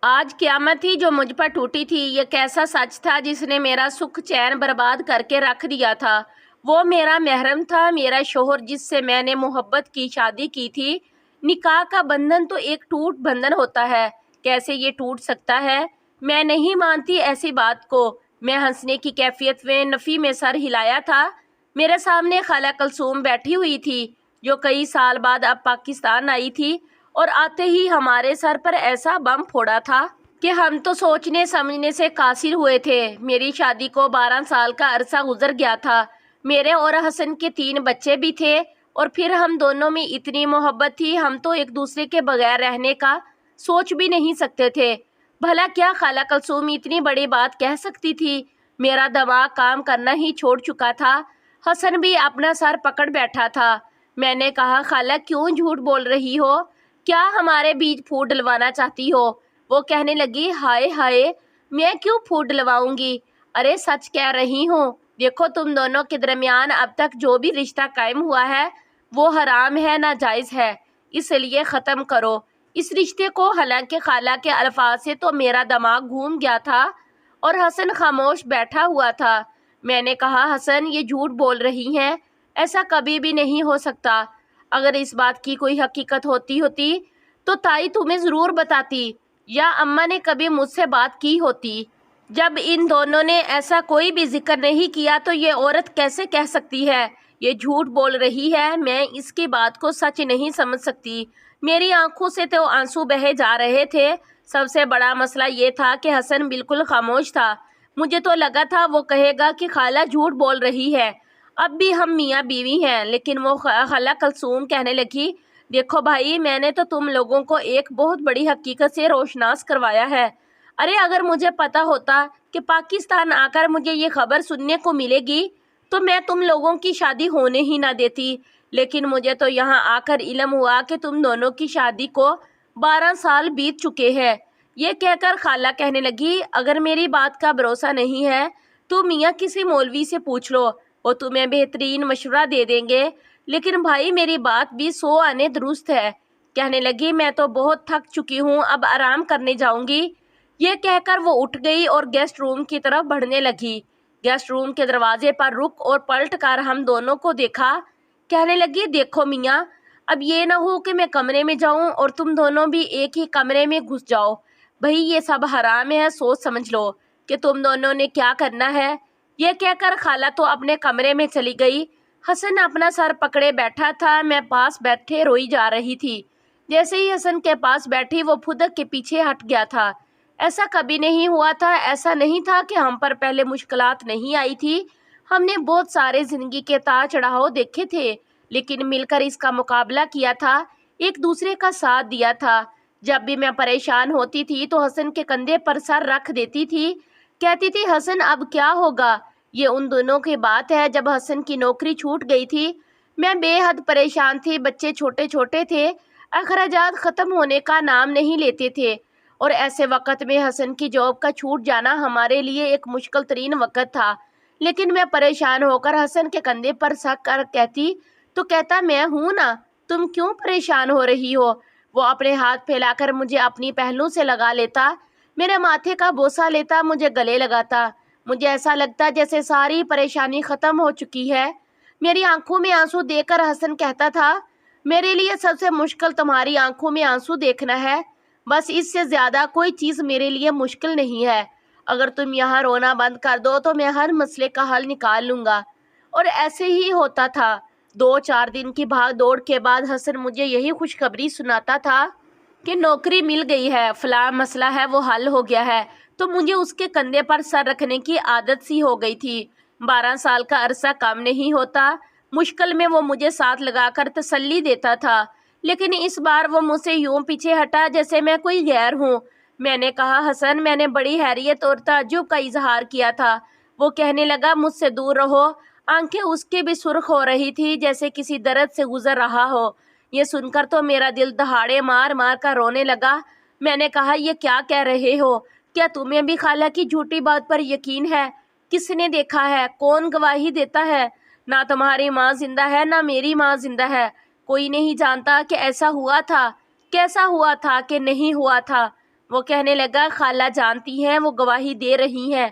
آج قیامت تھی جو مجھ پر ٹوٹی تھی۔ یہ کیسا سچ تھا جس نے میرا سکھ چین برباد کر کے رکھ دیا تھا۔ وہ میرا محرم تھا، میرا شوہر جس سے میں نے محبت کی شادی کی تھی۔ نکاح کا بندھن تو ایک ٹوٹ بندھن ہوتا ہے، کیسے یہ ٹوٹ سکتا ہے؟ میں نہیں مانتی ایسی بات کو۔ میں ہنسنے کی کیفیت میں نفی میں سر ہلایا تھا۔ میرے سامنے خالہ کلثوم بیٹھی ہوئی تھی جو کئی سال بعد اب پاکستان آئی تھی، اور آتے ہی ہمارے سر پر ایسا بم پھوڑا تھا کہ ہم تو سوچنے سمجھنے سے قاصر ہوئے تھے۔ میری شادی کو 12 سال کا عرصہ گزر گیا تھا۔ میرے اور حسن کے 3 بچے بھی تھے، اور پھر ہم دونوں میں اتنی محبت تھی، ہم تو ایک دوسرے کے بغیر رہنے کا سوچ بھی نہیں سکتے تھے۔ بھلا کیا خالہ کلثوم اتنی بڑی بات کہہ سکتی تھی؟ میرا دماغ کام کرنا ہی چھوڑ چکا تھا۔ حسن بھی اپنا سر پکڑ بیٹھا تھا۔ میں نے کہا، خالہ کیوں جھوٹ بول رہی ہو؟ کیا ہمارے بیچ پھوٹ ڈلوانا چاہتی ہو؟ وہ کہنے لگی، ہائے ہائے، میں کیوں پھوٹ ڈلواؤں گی؟ ارے سچ کہہ رہی ہوں۔ دیکھو تم دونوں کے درمیان اب تک جو بھی رشتہ قائم ہوا ہے وہ حرام ہے، ناجائز ہے، اس لیے ختم کرو اس رشتے کو۔ حالانکہ خالہ کے الفاظ سے تو میرا دماغ گھوم گیا تھا اور حسن خاموش بیٹھا ہوا تھا۔ میں نے کہا، حسن یہ جھوٹ بول رہی ہیں، ایسا کبھی بھی نہیں ہو سکتا۔ اگر اس بات کی کوئی حقیقت ہوتی تو تائی تمہیں ضرور بتاتی، یا اماں نے کبھی مجھ سے بات کی ہوتی۔ جب ان دونوں نے ایسا کوئی بھی ذکر نہیں کیا تو یہ عورت کیسے کہہ سکتی ہے یہ جھوٹ بول رہی ہے؟ میں اس کی بات کو سچ نہیں سمجھ سکتی۔ میری آنکھوں سے تو آنسو بہے جا رہے تھے۔ سب سے بڑا مسئلہ یہ تھا کہ حسن بالکل خاموش تھا۔ مجھے تو لگا تھا وہ کہے گا کہ خالہ جھوٹ بول رہی ہے، اب بھی ہم میاں بیوی ہیں، لیکن وہ خالہ کلثوم کہنے لگی، دیکھو بھائی، میں نے تو تم لوگوں کو ایک بہت بڑی حقیقت سے روشناس کروایا ہے۔ ارے اگر مجھے پتا ہوتا کہ پاکستان آ کر مجھے یہ خبر سننے کو ملے گی تو میں تم لوگوں کی شادی ہونے ہی نہ دیتی، لیکن مجھے تو یہاں آ کر علم ہوا کہ تم دونوں کی شادی کو 12 سال بیت چکے ہیں۔ یہ کہہ کر خالہ کہنے لگی، اگر میری بات کا بھروسہ نہیں ہے تو میاں کسی مولوی سے پوچھ لو، وہ تمہیں بہترین مشورہ دے دیں گے، لیکن بھائی میری بات بھی 100 آنے درست ہے۔ کہنے لگی، میں تو بہت تھک چکی ہوں، اب آرام کرنے جاؤں گی۔ یہ کہہ کر وہ اٹھ گئی اور گیسٹ روم کی طرف بڑھنے لگی۔ گیسٹ روم کے دروازے پر رک اور پلٹ کر ہم دونوں کو دیکھا۔ کہنے لگی، دیکھو میاں، اب یہ نہ ہو کہ میں کمرے میں جاؤں اور تم دونوں بھی ایک ہی کمرے میں گھس جاؤ۔ بھئی یہ سب حرام ہے، سوچ سمجھ لو کہ تم دونوں نے کیا کرنا ہے۔ یہ کہہ کر خالہ تو اپنے کمرے میں چلی گئی۔ حسن اپنا سر پکڑے بیٹھا تھا، میں پاس بیٹھے روئی جا رہی تھی۔ جیسے ہی حسن کے پاس بیٹھی وہ پھدک کے پیچھے ہٹ گیا تھا۔ ایسا کبھی نہیں ہوا تھا، ایسا نہیں تھا کہ ہم پر پہلے مشکلات نہیں آئی تھی۔ ہم نے بہت سارے زندگی کے تاج چڑھاؤ دیکھے تھے، لیکن مل کر اس کا مقابلہ کیا تھا، ایک دوسرے کا ساتھ دیا تھا۔ جب بھی میں پریشان ہوتی تھی تو حسن کے کندھے پر سر رکھ دیتی تھی، کہتی تھی، حسن اب کیا ہوگا؟ یہ ان دنوں کی بات ہے جب حسن کی نوکری چھوٹ گئی تھی۔ میں بے حد پریشان تھی، بچے چھوٹے چھوٹے تھے، اخراجات ختم ہونے کا نام نہیں لیتے تھے، اور ایسے وقت میں حسن کی جاب کا چھوٹ جانا ہمارے لیے ایک مشکل ترین وقت تھا۔ لیکن میں پریشان ہو کر حسن کے کندھے پر سر کر کہتی تو کہتا، میں ہوں نا، تم کیوں پریشان ہو رہی ہو؟ وہ اپنے ہاتھ پھیلا کر مجھے اپنی پہلو سے لگا لیتا، میرے ماتھے کا بوسہ لیتا، مجھے گلے لگاتا۔ مجھے ایسا لگتا جیسے ساری پریشانی ختم ہو چکی ہے۔ میری آنکھوں میں آنسو دیکھ کر حسن کہتا تھا، میرے لیے سب سے مشکل تمہاری آنکھوں میں آنسو دیکھنا ہے، بس اس سے زیادہ کوئی چیز میرے لیے مشکل نہیں ہے۔ اگر تم یہاں رونا بند کر دو تو میں ہر مسئلے کا حل نکال لوں گا۔ اور ایسے ہی ہوتا تھا۔ 2-4 دن کی بھاگ دوڑ کے بعد حسن مجھے یہی خوشخبری سناتا تھا کہ نوکری مل گئی ہے، فلاں مسئلہ ہے وہ حل ہو گیا ہے، تو مجھے اس کے کندھے پر سر رکھنے کی عادت سی ہو گئی تھی۔ 12 سال کا عرصہ کم نہیں ہوتا۔ مشکل میں وہ مجھے ساتھ لگا کر تسلی دیتا تھا، لیکن اس بار وہ مجھ سے یوں پیچھے ہٹا جیسے میں کوئی غیر ہوں۔ میں نے کہا، حسن، میں نے بڑی حیرت اور تعجب کا اظہار کیا تھا۔ وہ کہنے لگا، مجھ سے دور رہو۔ آنکھیں اس کی بھی سرخ ہو رہی تھی جیسے کسی درد سے گزر رہا ہو۔ یہ سن کر تو میرا دل دہاڑے مار مار کر رونے لگا۔ میں نے کہا، یہ کیا کہہ رہے ہو؟ کیا تمہیں بھی خالہ کی جھوٹی بات پر یقین ہے؟ کس نے دیکھا ہے؟ کون گواہی دیتا ہے؟ نہ تمہاری ماں زندہ ہے، نہ میری ماں زندہ ہے، کوئی نہیں جانتا کہ ایسا ہوا تھا، کیسا ہوا تھا کہ نہیں ہوا تھا۔ وہ کہنے لگا خالہ جانتی ہیں وہ گواہی دے رہی ہیں،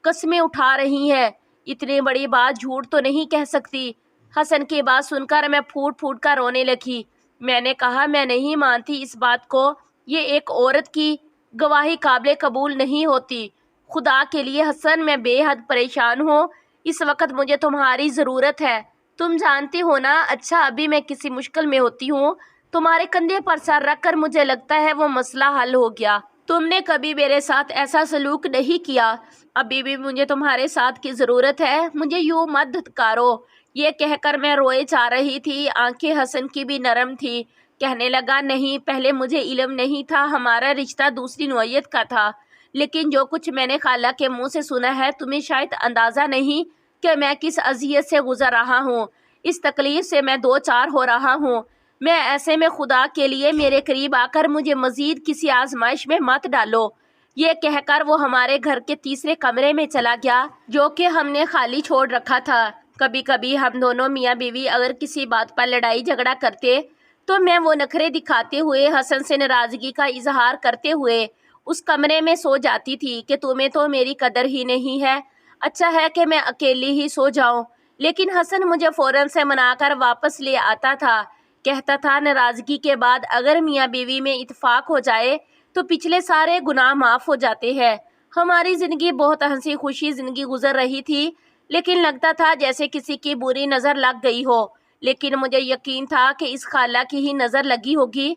قسمیں اٹھا رہی ہیں، اتنی بڑی بات جھوٹ تو نہیں کہہ سکتی۔ حسن کی بات سن کر میں پھوٹ پھوٹ کر رونے لگی۔ میں نے کہا میں نہیں مانتی اس بات کو، یہ ایک عورت کی گواہی قابل قبول نہیں ہوتی۔ خدا کے لیے حسن میں بے حد پریشان ہوں، اس وقت مجھے تمہاری ضرورت ہے۔ تم جانتی ہو نا، اچھا ابھی میں کسی مشکل میں ہوتی ہوں، تمہارے کندھے پر سر رکھ کر مجھے لگتا ہے وہ مسئلہ حل ہو گیا۔ تم نے کبھی میرے ساتھ ایسا سلوک نہیں کیا، ابھی بھی مجھے تمہارے ساتھ کی ضرورت ہے، مجھے یوں مت دھتکارو۔ یہ کہہ کر میں روئے جا رہی تھی، آنکھیں حسن کی بھی نرم تھی۔ کہنے لگا نہیں، پہلے مجھے علم نہیں تھا، ہمارا رشتہ دوسری نوعیت کا تھا، لیکن جو کچھ میں نے خالہ کے منہ سے سنا ہے تمہیں شاید اندازہ نہیں کہ میں کس اذیت سے گزر رہا ہوں، اس تکلیف سے میں دو چار ہو رہا ہوں۔ میں ایسے میں خدا کے لیے میرے قریب آ کر مجھے مزید کسی آزمائش میں مت ڈالو۔ یہ کہہ کر وہ ہمارے گھر کے تیسرے کمرے میں چلا گیا جو کہ ہم نے خالی چھوڑ رکھا تھا۔ کبھی کبھی ہم دونوں میاں بیوی اگر کسی بات پر لڑائی جھگڑا کرتے تو میں وہ نخرے دکھاتے ہوئے، حسن سے ناراضگی کا اظہار کرتے ہوئے اس کمرے میں سو جاتی تھی کہ تمہیں تو میری قدر ہی نہیں ہے، اچھا ہے کہ میں اکیلی ہی سو جاؤں۔ لیکن حسن مجھے فوراً سے منا کر واپس لے آتا تھا، کہتا تھا ناراضگی کے بعد اگر میاں بیوی میں اتفاق ہو جائے تو پچھلے سارے گناہ معاف ہو جاتے ہیں۔ ہماری زندگی بہت ہنسی خوشی زندگی گزر رہی تھی، لیکن لگتا تھا جیسے کسی کی بری نظر لگ گئی ہو، لیکن مجھے یقین تھا کہ اس خالہ کی ہی نظر لگی ہوگی۔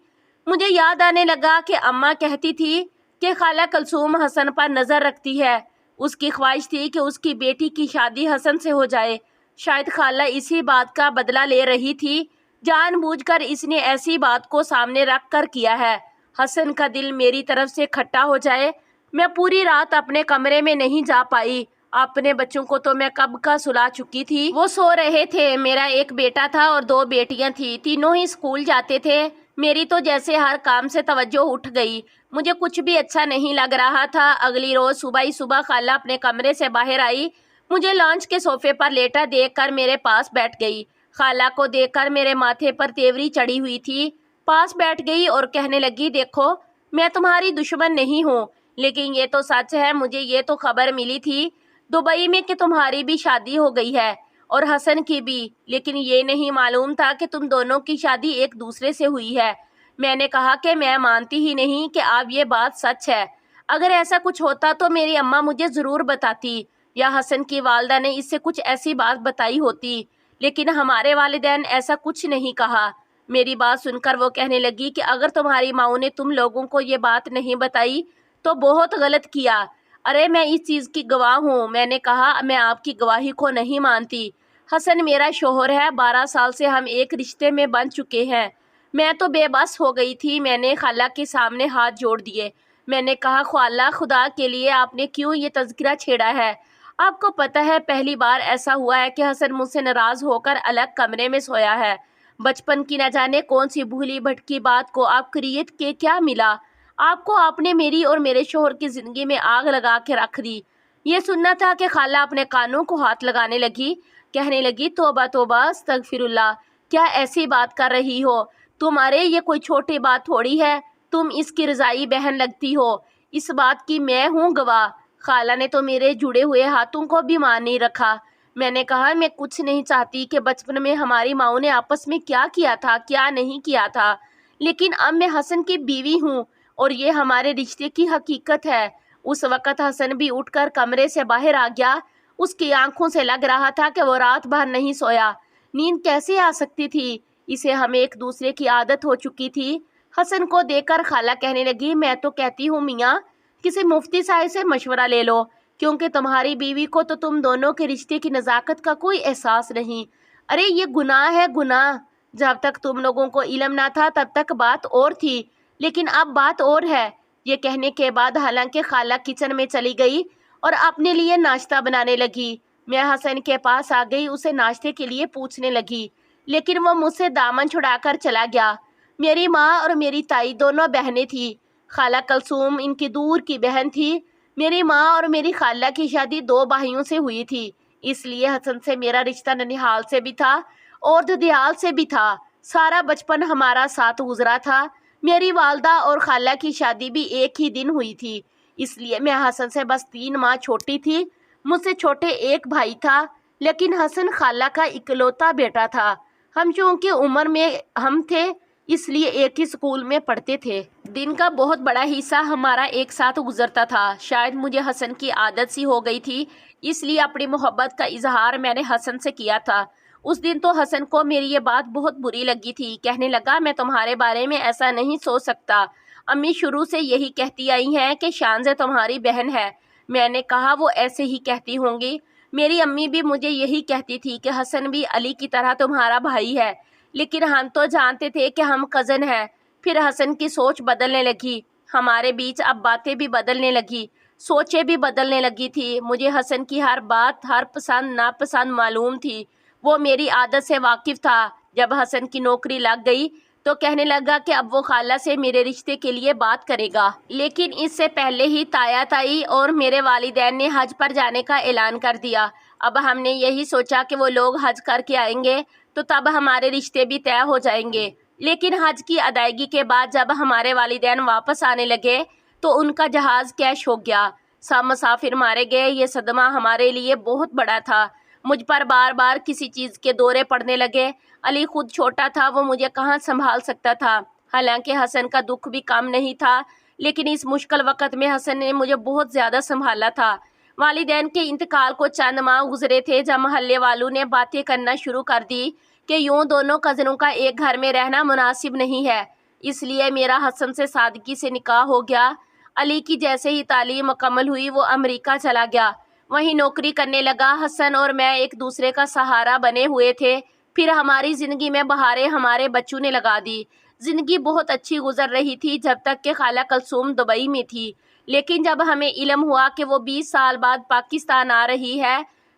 مجھے یاد آنے لگا کہ اماں کہتی تھی کہ خالہ کلثوم حسن پر نظر رکھتی ہے، اس کی خواہش تھی کہ اس کی بیٹی کی شادی حسن سے ہو جائے۔ شاید خالہ اسی بات کا بدلہ لے رہی تھی، جان بوجھ کر اس نے ایسی بات کو سامنے رکھ کر کیا ہے، حسن کا دل میری طرف سے کھٹا ہو جائے۔ میں پوری رات اپنے کمرے میں نہیں جا پائی، اپنے بچوں کو تو میں کب کا سلا چکی تھی، وہ سو رہے تھے۔ میرا ایک بیٹا تھا اور دو بیٹیاں تھیں، تینوں ہی اسکول جاتے تھے۔ میری تو جیسے ہر کام سے توجہ اٹھ گئی، مجھے کچھ بھی اچھا نہیں لگ رہا تھا۔ اگلی روز صبح ہی صبح خالہ اپنے کمرے سے باہر آئی، مجھے لانچ کے صوفے پر لیٹا دیکھ کر میرے پاس بیٹھ گئی۔ خالہ کو دیکھ کر میرے ماتھے پر تیوری چڑھی ہوئی تھی، پاس بیٹھ گئی اور کہنے لگی دیکھو میں تمہاری دشمن نہیں ہوں، لیکن یہ تو سچ ہے، مجھے یہ تو خبر ملی تھی دبئی میں کہ تمہاری بھی شادی ہو گئی ہے اور حسن کی بھی، لیکن یہ نہیں معلوم تھا کہ تم دونوں کی شادی ایک دوسرے سے ہوئی ہے۔ میں نے کہا کہ میں مانتی ہی نہیں کہ اب یہ بات سچ ہے، اگر ایسا کچھ ہوتا تو میری اماں مجھے ضرور بتاتی یا حسن کی والدہ نے اس سے کچھ ایسی بات بتائی ہوتی، لیکن ہمارے والدین ایسا کچھ نہیں کہا۔ میری بات سن کر وہ کہنے لگی کہ اگر تمہاری ماں نے تم لوگوں کو یہ بات نہیں بتائی تو بہت غلط کیا۔ ارے میں اس چیز کی گواہ ہوں۔ میں نے کہا میں آپ کی گواہی کو نہیں مانتی، حسن میرا شوہر ہے، 12 سال سے ہم ایک رشتے میں بن چکے ہیں۔ میں تو بے بس ہو گئی تھی، میں نے خالہ کے سامنے ہاتھ جوڑ دیے۔ میں نے کہا خالہ خدا کے لیے آپ نے کیوں یہ تذکرہ چھیڑا ہے؟ آپ کو پتہ ہے پہلی بار ایسا ہوا ہے کہ حسن مجھ سے ناراض ہو کر الگ کمرے میں سویا ہے۔ بچپن کی نہ جانے کون سی بھولی بھٹکی بات کو آپ کریٹ کے کیا ملا؟ آپ نے میری اور میرے شوہر کی زندگی میں آگ لگا کے رکھ دی۔ یہ سننا تھا کہ خالہ اپنے کانوں کو ہاتھ لگانے لگی، کہنے لگی توبہ توبہ استغفر اللہ، کیا ایسی بات کر رہی ہو تمہارے، یہ کوئی چھوٹی بات تھوڑی ہے، تم اس کی رضائی بہن لگتی ہو، اس بات کی میں ہوں گواہ۔ خالہ نے تو میرے جڑے ہوئے ہاتھوں کو بھی مان نہیں رکھا۔ میں نے کہا میں کچھ نہیں چاہتی کہ بچپن میں ہماری ماؤں نے آپس میں کیا کیا تھا کیا نہیں کیا تھا، لیکن اب میں حسن کی بیوی ہوں اور یہ ہمارے رشتے کی حقیقت ہے۔ اس وقت حسن بھی اٹھ کر کمرے سے باہر آ گیا، اس کی آنکھوں سے لگ رہا تھا کہ وہ رات بھر نہیں سویا۔ نیند کیسے آ سکتی تھی، اسے ہمیں ایک دوسرے کی عادت ہو چکی تھی۔ حسن کو دیکھ کر خالہ کہنے لگی میں تو کہتی ہوں میاں کسی مفتی صاحب سے مشورہ لے لو، کیونکہ تمہاری بیوی کو تو تم دونوں کے رشتے کی نزاکت کا کوئی احساس نہیں۔ ارے یہ گناہ ہے گناہ، جب تک تم لوگوں کو علم نہ تھا تب تک بات اور تھی، لیکن اب بات اور ہے۔ یہ کہنے کے بعد حالانکہ خالہ کچن میں چلی گئی اور اپنے لیے ناشتہ بنانے لگی، میں حسن کے پاس آ گئی، اسے ناشتے کے لیے پوچھنے لگی، لیکن وہ مجھ سے دامن چھڑا کر چلا گیا۔ میری ماں اور میری تائی دونوں بہنیں تھیں، خالہ کلثوم ان کی دور کی بہن تھی۔ میری ماں اور میری خالہ کی شادی 2 بھائیوں سے ہوئی تھی، اس لیے حسن سے میرا رشتہ ننیحال سے بھی تھا اور ددیال سے بھی تھا۔ سارا بچپن ہمارا ساتھ گزرا تھا۔ میری والدہ اور خالہ کی شادی بھی ایک ہی دن ہوئی تھی، اس لیے میں حسن سے بس 3 ماہ چھوٹی تھی۔ مجھ سے چھوٹے ایک بھائی تھا، لیکن حسن خالہ کا اکلوتا بیٹا تھا۔ ہم چونکہ عمر میں ہم تھے، اس لیے ایک ہی اسکول میں پڑھتے تھے۔ دن کا بہت بڑا حصہ ہمارا ایک ساتھ گزرتا تھا۔ شاید مجھے حسن کی عادت سی ہو گئی تھی، اس لیے اپنی محبت کا اظہار میں نے حسن سے کیا تھا۔ اس دن تو حسن کو میری یہ بات بہت بری لگی تھی۔ کہنے لگا، میں تمہارے بارے میں ایسا نہیں سوچ سکتا، امی شروع سے یہی کہتی آئی ہیں کہ شانزہ تمہاری بہن ہے۔ میں نے کہا، وہ ایسے ہی کہتی ہوں گی، میری امی بھی مجھے یہی کہتی تھی کہ حسن بھی علی کی طرح تمہارا بھائی ہے، لیکن ہم تو جانتے تھے کہ ہم کزن ہیں۔ پھر حسن کی سوچ بدلنے لگی، ہمارے بیچ اب باتیں بھی بدلنے لگی، سوچیں بھی بدلنے لگی تھی۔ مجھے حسن کی ہر بات، ہر پسند ناپسند معلوم تھی، وہ میری عادت سے واقف تھا۔ جب حسن کی نوکری لگ گئی تو کہنے لگا کہ اب وہ خالہ سے میرے رشتے کے لیے بات کرے گا، لیکن اس سے پہلے ہی تایا تائی اور میرے والدین نے حج پر جانے کا اعلان کر دیا۔ اب ہم نے یہی سوچا کہ وہ لوگ حج کر کے آئیں گے تو تب ہمارے رشتے بھی طے ہو جائیں گے، لیکن حج کی ادائیگی کے بعد جب ہمارے والدین واپس آنے لگے تو ان کا جہاز کیش ہو گیا، سب مسافر مارے گئے۔ یہ صدمہ ہمارے لیے بہت بڑا تھا۔ مجھ پر بار بار کسی چیز کے دورے پڑنے لگے۔ علی خود چھوٹا تھا، وہ مجھے کہاں سنبھال سکتا تھا؟ حالانکہ حسن کا دکھ بھی کم نہیں تھا، لیکن اس مشکل وقت میں حسن نے مجھے بہت زیادہ سنبھالا تھا۔ والدین کے انتقال کو چند ماہ گزرے تھے جب محلے والوں نے باتیں کرنا شروع کر دی کہ یوں دونوں کزنوں کا ایک گھر میں رہنا مناسب نہیں ہے، اس لیے میرا حسن سے سادگی سے نکاح ہو گیا۔ علی کی جیسے ہی تعلیم مکمل ہوئی وہ امریکہ چلا گیا، وہیں نوکری کرنے لگا۔ حسن اور میں ایک دوسرے کا سہارا بنے ہوئے تھے۔ پھر ہماری زندگی میں بہاریں ہمارے بچوں نے لگا دی۔ زندگی بہت اچھی گزر رہی تھی جب تک کہ خالہ کلثوم دبئی میں تھی، لیکن جب ہمیں علم ہوا کہ وہ 20 سال بعد پاکستان آ رہی ہے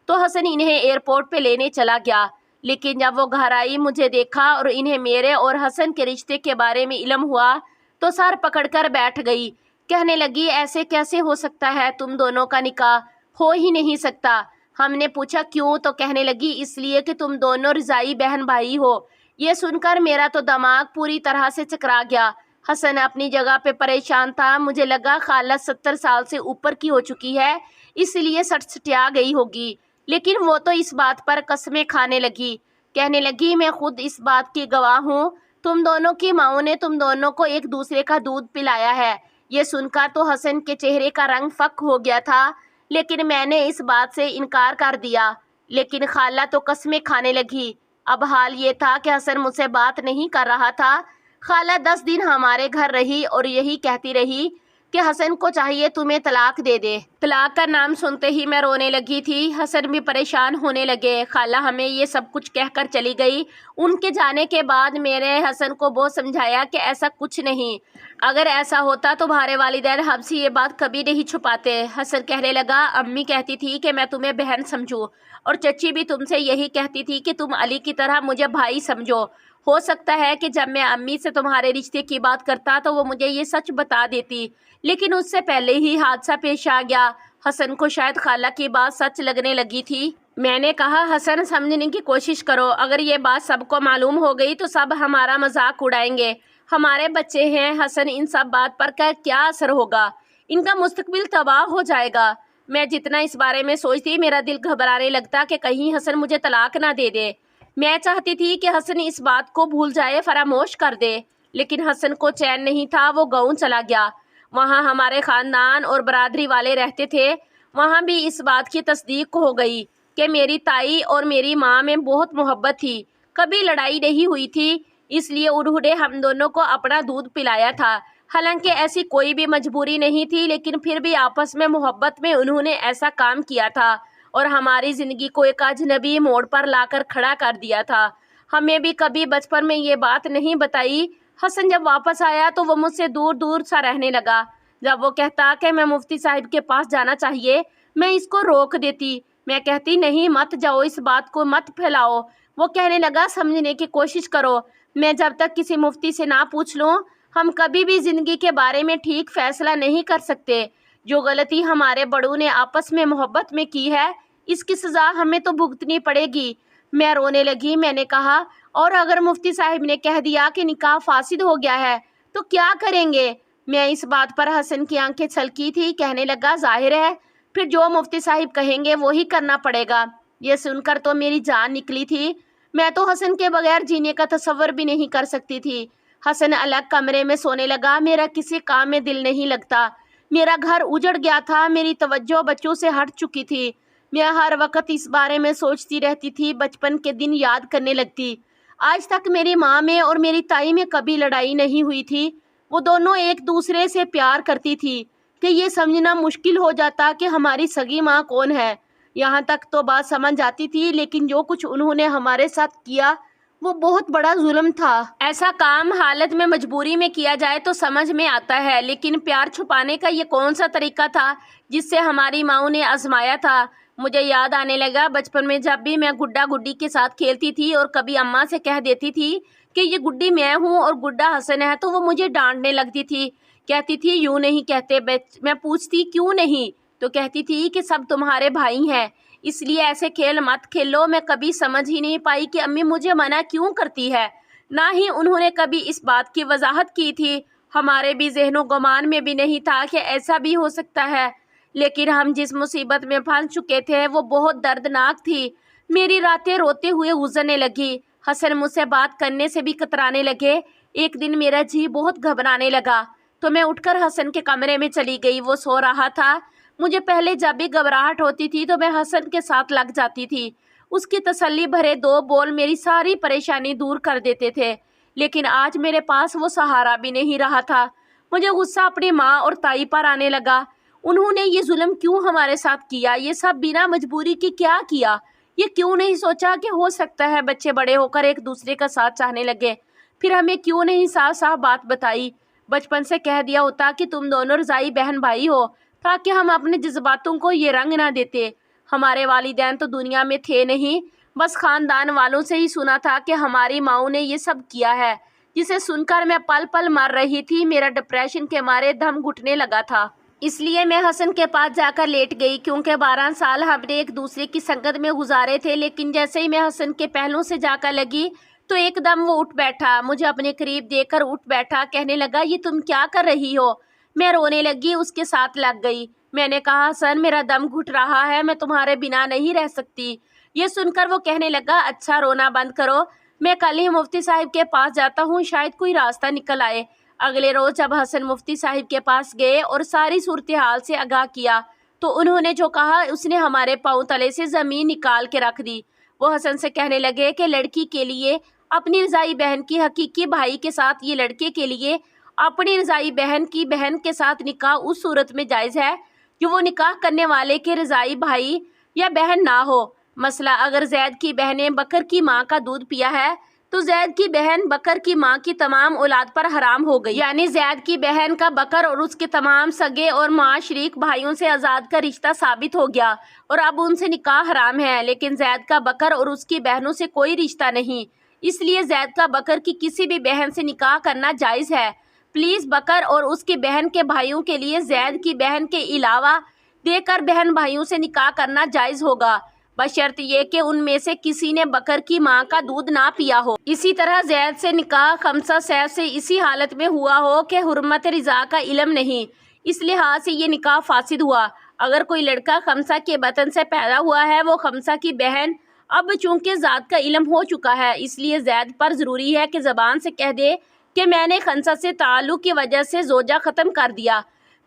تو حسن انہیں ایئرپورٹ پہ لینے چلا گیا۔ لیکن جب وہ گھر آئی، مجھے دیکھا اور انہیں میرے اور حسن کے رشتے کے بارے میں علم ہوا تو سر پکڑ کر بیٹھ گئی۔ کہنے لگی، ایسے کیسے ہو سکتا ہے؟ تم دونوں کا نکاح ہو ہی نہیں سکتا۔ ہم نے پوچھا کیوں؟ تو کہنے لگی، اس لیے کہ تم دونوں رضائی بہن بھائی ہو۔ یہ سن کر میرا تو دماغ پوری طرح سے چکرا گیا۔ حسن اپنی جگہ پہ پریشان تھا۔ مجھے لگا خالہ 70 سال سے اوپر کی ہو چکی ہے، اس لیے سٹسٹیا گئی ہوگی، لیکن وہ تو اس بات پر قسمیں کھانے لگی۔ کہنے لگی، میں خود اس بات کی گواہ ہوں، تم دونوں کی ماؤں نے تم دونوں کو ایک دوسرے کا دودھ پلایا ہے۔ یہ سن کر تو حسن کے چہرے کا رنگ فک ہو گیا تھا، لیکن میں نے اس بات سے انکار کر دیا۔ لیکن خالہ تو قسمیں کھانے لگی۔ اب حال یہ تھا کہ حسن مجھ سے بات نہیں کر رہا تھا۔ خالہ 10 دن ہمارے گھر رہی اور یہی کہتی رہی کہ حسن کو چاہیے تمہیں طلاق دے دے۔ طلاق کا نام سنتے ہی میں رونے لگی تھی۔ حسن بھی پریشان ہونے لگے۔ خالہ ہمیں یہ سب کچھ کہہ کر چلی گئی۔ ان کے جانے کے بعد میرے حسن کو بہت سمجھایا کہ ایسا کچھ نہیں، اگر ایسا ہوتا تو ہمارے والدین ہم سے یہ بات کبھی نہیں چھپاتے۔ حسن کہنے لگا، امی کہتی تھی کہ میں تمہیں بہن سمجھوں، اور چچی بھی تم سے یہی کہتی تھی کہ تم علی کی طرح مجھے بھائی سمجھو۔ ہو سکتا ہے کہ جب میں امی سے تمہارے رشتے کی بات کرتا تو وہ مجھے یہ سچ بتا دیتی، لیکن اس سے پہلے ہی حادثہ پیش آ گیا۔ حسن کو شاید خالہ کی بات سچ لگنے لگی تھی۔ میں نے کہا، حسن سمجھنے کی کوشش کرو، اگر یہ بات سب کو معلوم ہو گئی تو سب ہمارا مذاق اڑائیں گے، ہمارے بچے ہیں۔ حسن، ان سب بات پر کا کیا اثر ہوگا؟ ان کا مستقبل تباہ ہو جائے گا۔ میں جتنا اس بارے میں سوچتی میرا دل گھبرانے لگتا کہ کہیں حسن مجھے طلاق نہ دے دے۔ میں چاہتی تھی کہ حسن اس بات کو بھول جائے، فراموش کر دے، لیکن حسن کو چین نہیں تھا۔ وہ گاؤں چلا گیا، وہاں ہمارے خاندان اور برادری والے رہتے تھے۔ وہاں بھی اس بات کی تصدیق ہو گئی کہ میری تائی اور میری ماں میں بہت محبت تھی، کبھی لڑائی نہیں ہوئی تھی، اس لیے انہوں نے ہم دونوں کو اپنا دودھ پلایا تھا۔ حالانکہ ایسی کوئی بھی مجبوری نہیں تھی، لیکن پھر بھی آپس میں محبت میں انہوں نے ایسا کام کیا تھا اور ہماری زندگی کو ایک اجنبی موڑ پر لا کر کھڑا کر دیا تھا۔ ہمیں بھی کبھی بچپن میں یہ بات نہیں بتائی۔ حسن جب واپس آیا تو وہ مجھ سے دور دور سا رہنے لگا۔ جب وہ کہتا کہ میں مفتی صاحب کے پاس جانا چاہیے، میں اس کو روک دیتی۔ میں کہتی، نہیں مت جاؤ، اس بات کو مت پھیلاؤ۔ وہ کہنے لگا، سمجھنے کی کوشش کرو، میں جب تک کسی مفتی سے نہ پوچھ لوں ہم کبھی بھی زندگی کے بارے میں ٹھیک فیصلہ نہیں کر سکتے۔ جو غلطی ہمارے بڑوں نے آپس میں محبت میں کی ہے، اس کی سزا ہمیں تو بھگتنی پڑے گی۔ میں رونے لگی۔ میں نے کہا، اور اگر مفتی صاحب نے کہہ دیا کہ نکاح فاسد ہو گیا ہے تو کیا کریں گے؟ میں اس بات پر حسن کی آنکھیں چھلکی تھی. کہنے لگا ظاہر ہے پھر جو مفتی صاحب کہیں گے وہی کرنا پڑے گا. یہ سن کر تو میری جان نکلی تھی. میں تو حسن کے بغیر جینے کا تصور بھی نہیں کر سکتی تھی. حسن الگ کمرے میں سونے لگا. میرا کسی کام میں دل نہیں لگتا. میرا گھر اجڑ گیا تھا. میری توجہ بچوں سے ہٹ چکی تھی. میں ہر وقت اس بارے میں سوچتی رہتی تھی. بچپن کے دن یاد کرنے لگتی. آج تک میری ماں میں اور میری تائی میں کبھی لڑائی نہیں ہوئی تھی. وہ دونوں ایک دوسرے سے پیار کرتی تھی کہ یہ سمجھنا مشکل ہو جاتا کہ ہماری سگی ماں کون ہے. یہاں تک تو بات سمجھ جاتی تھی، لیکن جو کچھ انہوں نے ہمارے ساتھ کیا وہ بہت بڑا ظلم تھا. ایسا کام حالت میں مجبوری میں کیا جائے تو سمجھ میں آتا ہے، لیکن پیار چھپانے کا یہ کون سا طریقہ تھا جس سے ہماری ماؤں نے آزمایا تھا. مجھے یاد آنے لگا بچپن میں جب بھی میں گڈا گڈی کے ساتھ کھیلتی تھی اور کبھی اماں سے کہہ دیتی تھی کہ یہ گڈی میں ہوں اور گڈا حسن ہے، تو وہ مجھے ڈانٹنے لگتی تھی. کہتی تھی یوں نہیں کہتے. میں پوچھتی کیوں نہیں؟ تو کہتی تھی کہ سب تمہارے بھائی ہیں، اس لیے ایسے کھیل مت کھیلو. میں کبھی سمجھ ہی نہیں پائی کہ امی مجھے منع کیوں کرتی ہے. نہ ہی انہوں نے کبھی اس بات کی وضاحت کی تھی. ہمارے بھی ذہن و گمان میں بھی نہیں تھا کہ ایسا بھی ہو سکتا ہے. لیکن ہم جس مصیبت میں پھنس چکے تھے وہ بہت دردناک تھی. میری راتیں روتے ہوئے گزرنے لگی. حسن مجھ سے بات کرنے سے بھی کترانے لگے. ایک دن میرا جی بہت گھبرانے لگا تو میں اٹھ کر حسن کے کمرے میں چلی گئی. وہ سو رہا تھا. مجھے پہلے جب بھی گھبراہٹ ہوتی تھی تو میں حسن کے ساتھ لگ جاتی تھی. اس کی تسلی بھرے دو بول میری ساری پریشانی دور کر دیتے تھے. لیکن آج میرے پاس وہ سہارا بھی نہیں رہا تھا. مجھے غصہ اپنی ماں اور تائی پر آنے لگا. انہوں نے یہ ظلم کیوں ہمارے ساتھ کیا؟ یہ سب بنا مجبوری کی کیا کیا؟ یہ کیوں نہیں سوچا کہ ہو سکتا ہے بچے بڑے ہو کر ایک دوسرے کا ساتھ چاہنے لگے؟ پھر ہمیں کیوں نہیں صاف صاف بات بتائی؟ بچپن سے کہہ دیا ہوتا کہ تم دونوں رضائی بہن بھائی ہو، تاکہ ہم اپنے جذباتوں کو یہ رنگ نہ دیتے. ہمارے والدین تو دنیا میں تھے نہیں، بس خاندان والوں سے ہی سنا تھا کہ ہماری ماؤں نے یہ سب کیا ہے، جسے سن کر میں پل پل مر رہی تھی. میرا ڈپریشن کے مارے دم گھٹنے لگا تھا. اس لیے میں حسن کے پاس جا کر لیٹ گئی. کیونکہ 12 سال ہم نے ایک دوسرے کی سنگت میں گزارے تھے. لیکن جیسے ہی میں حسن کے پہلوں سے جا کر لگی تو ایک دم وہ اٹھ بیٹھا. مجھے اپنے قریب دیکھ کر اٹھ بیٹھا. کہنے لگا یہ تم کیا کر رہی ہو؟ میں رونے لگی. اس کے ساتھ لگ گئی. میں نے کہا حسن میرا دم گھٹ رہا ہے، میں تمہارے بنا نہیں رہ سکتی. یہ سن کر وہ کہنے لگا اچھا رونا بند کرو، میں کل ہی مفتی صاحب کے پاس جاتا ہوں، شاید کوئی راستہ نکل آئے. اگلے روز جب حسن مفتی صاحب کے پاس گئے اور ساری صورتحال سے آگاہ کیا تو انہوں نے جو کہا اس نے ہمارے پاؤں تلے سے زمین نکال کے رکھ دی. وہ حسن سے کہنے لگے کہ لڑکی کے لیے اپنی رضائی بہن کی حقیقی بھائی کے ساتھ، یہ لڑکے کے لیے اپنی رضائی بہن کی بہن کے ساتھ نکاح اس صورت میں جائز ہے جو وہ نکاح کرنے والے کے رضائی بھائی یا بہن نہ ہو. مسئلہ اگر زید کی بہن نے بکر کی ماں کا دودھ پیا ہے تو زید کی بہن بکر کی ماں کی تمام اولاد پر حرام ہو گئی. یعنی زید کی بہن کا بکر اور اس کے تمام سگے اور ماں شریک بھائیوں سے آزاد کا رشتہ ثابت ہو گیا اور اب ان سے نکاح حرام ہے. لیکن زید کا بکر اور اس کی بہنوں سے کوئی رشتہ نہیں، اس لیے زید کا بکر کی کسی بھی بہن سے نکاح کرنا جائز ہے. پلیز بکر اور اس کی بہن کے بھائیوں کے لیے زید کی بہن کے علاوہ دے کر بہن بھائیوں سے نکاح کرنا جائز ہوگا، بشرط یہ کہ ان میں سے کسی نے بکر کی ماں کا دودھ نہ پیا ہو. اسی طرح زید سے نکاح خمسہ سیف سے اسی حالت میں ہوا ہو کہ حرمت رضا کا علم نہیں، اس لحاظ سے یہ نکاح فاسد ہوا. اگر کوئی لڑکا خمسہ کے بطن سے پیدا ہوا ہے، وہ خمسہ کی بہن اب چونکہ ذات کا علم ہو چکا ہے، اس لیے زید پر ضروری ہے کہ زبان سے کہہ دے کہ میں نے خنسہ سے تعلق کی وجہ سے زوجہ ختم کر دیا،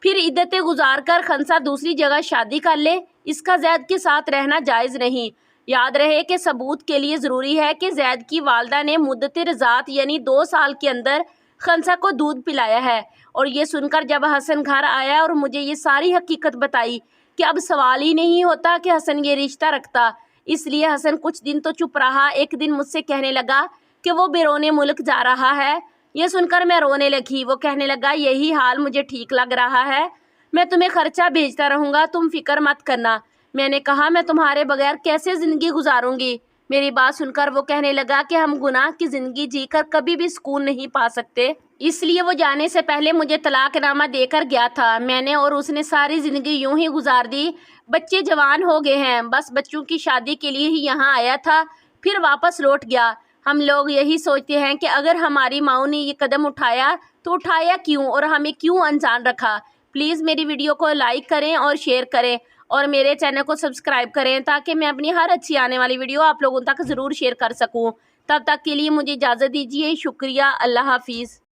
پھر عدتیں گزار کر خنسہ دوسری جگہ شادی کر لے. اس کا زید کے ساتھ رہنا جائز نہیں. یاد رہے کہ ثبوت کے لیے ضروری ہے کہ زید کی والدہ نے مدت رضاعت یعنی 2 سال کے اندر خنسہ کو دودھ پلایا ہے. اور یہ سن کر جب حسن گھر آیا اور مجھے یہ ساری حقیقت بتائی کہ اب سوال ہی نہیں ہوتا کہ حسن یہ رشتہ رکھتا، اس لیے حسن کچھ دن تو چپ رہا. ایک دن مجھ سے کہنے لگا کہ وہ بیرون ملک جا رہا ہے. یہ سن کر میں رونے لگی. وہ کہنے لگا یہی حال مجھے ٹھیک لگ رہا ہے، میں تمہیں خرچہ بھیجتا رہوں گا، تم فکر مت کرنا. میں نے کہا میں تمہارے بغیر کیسے زندگی گزاروں گی؟ میری بات سن کر وہ کہنے لگا کہ ہم گناہ کی زندگی جی کر کبھی بھی سکون نہیں پا سکتے، اس لیے وہ جانے سے پہلے مجھے طلاق نامہ دے کر گیا تھا. میں نے اور اس نے ساری زندگی یوں ہی گزار دی. بچے جوان ہو گئے ہیں، بس بچوں کی شادی کے لیے ہی یہاں آیا تھا، پھر واپس لوٹ گیا. ہم لوگ یہی سوچتے ہیں کہ اگر ہماری ماؤں نے یہ قدم اٹھایا تو اٹھایا کیوں اور ہمیں کیوں انجان رکھا؟ پلیز میری ویڈیو کو لائک کریں اور شیئر کریں اور میرے چینل کو سبسکرائب کریں تاکہ میں اپنی ہر اچھی آنے والی ویڈیو آپ لوگوں تک ضرور شیئر کر سکوں۔ تب تک کے لیے مجھے اجازت دیجیے، شکریہ، اللہ حافظ۔